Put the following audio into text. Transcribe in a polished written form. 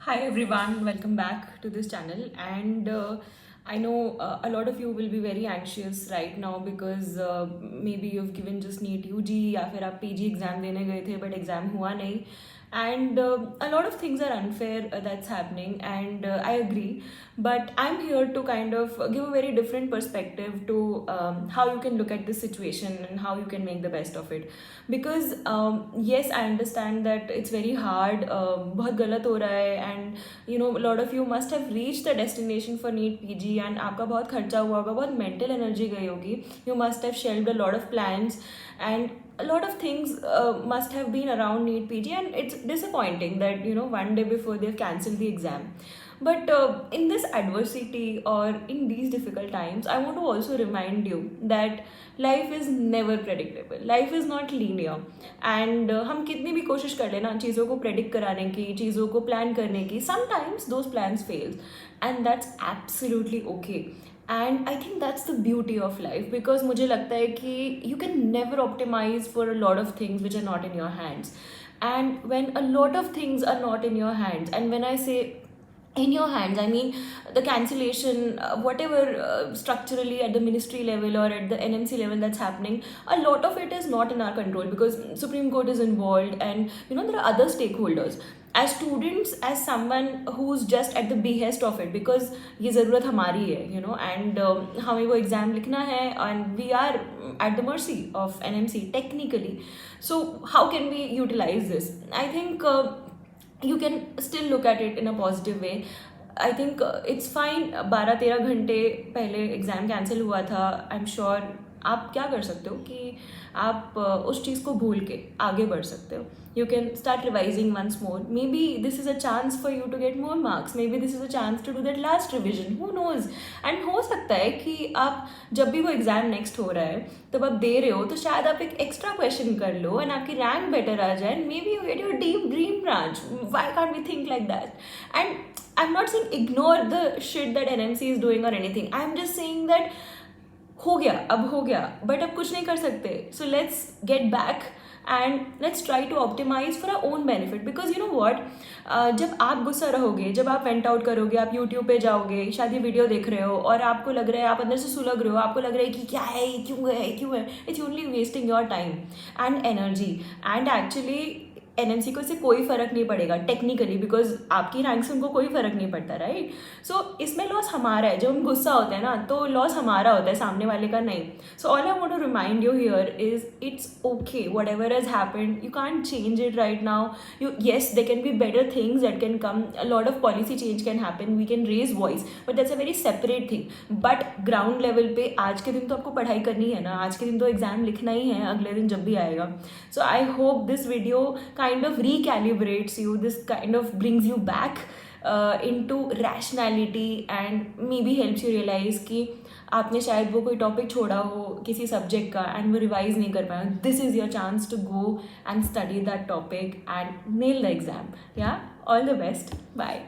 Hi everyone, welcome back to this channel. And I know a lot of you will be very anxious right now because maybe you've given just NEET UG या फिर आप PG exam देने गए थे but exam हुआ नहीं. And a lot of things are unfair that's happening, and I agree. But I'm here to kind of give a very different perspective to how you can look at this situation and how you can make the best of it. Because yes, I understand that it's very hard, बहुत गलत हो रहा है, and a lot of you must have reached the destination for NEET PG and आपका बहुत खर्चा हुआ होगा, बहुत mental energy गई होगी. You must have shelved a lot of plans, and a lot of things must have been around NEET PG, and it's disappointing that one day before they've cancelled the exam. But in this adversity or in these difficult times, I want to also remind you that life is never predictable. Life is not linear. And हम कितनी भी कोशिश कर लेना चीज़ों को predict कराने की, चीज़ों को plan करने की, sometimes those plans fail, and that's absolutely okay. And I think that's the beauty of life, because मुझे लगता है कि you can never optimize for a lot of things which are not in your hands. And when a lot of things are not in your hands, and when I say in your hands, I mean the cancellation, whatever structurally at the ministry level or at the NMC level that's happening, a lot of it is not in our control because Supreme Court is involved, and there are other stakeholders. As students, as someone who's just at the behest of it, because ये ज़रूरत हमारी है, and हमें वो exam लिखना है, and we are at the mercy of NMC technically. So how can we utilize this? I think you can still look at it in a positive way. I think it's fine. 12-13 घंटे पहले exam cancel हुआ था. I am sure आप क्या कर सकते हो कि आप उस चीज़ को भूल के आगे बढ़ सकते हो. You can start revising once more. Maybe this is a chance for you to get more marks. Maybe this is a chance to do that last revision. Who knows? And हो सकता है कि आप जब भी वो एग्ज़ाम नेक्स्ट हो रहा है तब आप दे रहे हो तो शायद आप एक एक्स्ट्रा क्वेश्चन कर लो and आपकी रैंक बेटर आ जाए, and maybe you get your deep dream branch. Why can't we think like that? And I'm not saying ignore the shit that NMC is doing or anything. I'm just saying that हो गया, अब हो गया, but अब कुछ नहीं कर सकते. So let's get back and let's try to optimise for our own benefit. Because you know what, जब आप गुस्सा रहोगे, जब आप वेंट आउट करोगे, आप यूट्यूब पे जाओगे, शायद ये वीडियो देख रहे हो और आपको लग रहा है, आप अंदर से सुलग रहे हो, आपको लग रहा है कि क्या है, क्यों है, it's only wasting your time and energy. And actually NMC को इससे कोई फर्क नहीं पड़ेगा टेक्निकली, बिकॉज आपकी रैंक से उनको कोई फर्क नहीं पड़ता, राइट. सो इसमें लॉस हमारा है. जब हम गुस्सा होते हैं ना तो लॉस हमारा होता है, सामने वाले का नहीं. So all I want to remind you here is it's okay whatever has happened. You can't change it right now. Yes, there can be better things that can come. A lot of policy change can happen. We can raise voice, but that's a very separate thing. But ground level पे आज के दिन तो आपको पढ़ाई करनी है ना, आज के दिन तो एग्जाम लिखना ही है, अगले दिन जब भी आएगा. So I hope this video kind of recalibrates you, this kind of brings you back into rationality, and maybe helps you realize कि आपने शायद वो कोई टॉपिक छोड़ा हो किसी सब्जेक्ट का एंड वो रिवाइज नहीं कर पाया. This is your chance to go and study that topic and nail the exam. Yeah all the best. Bye.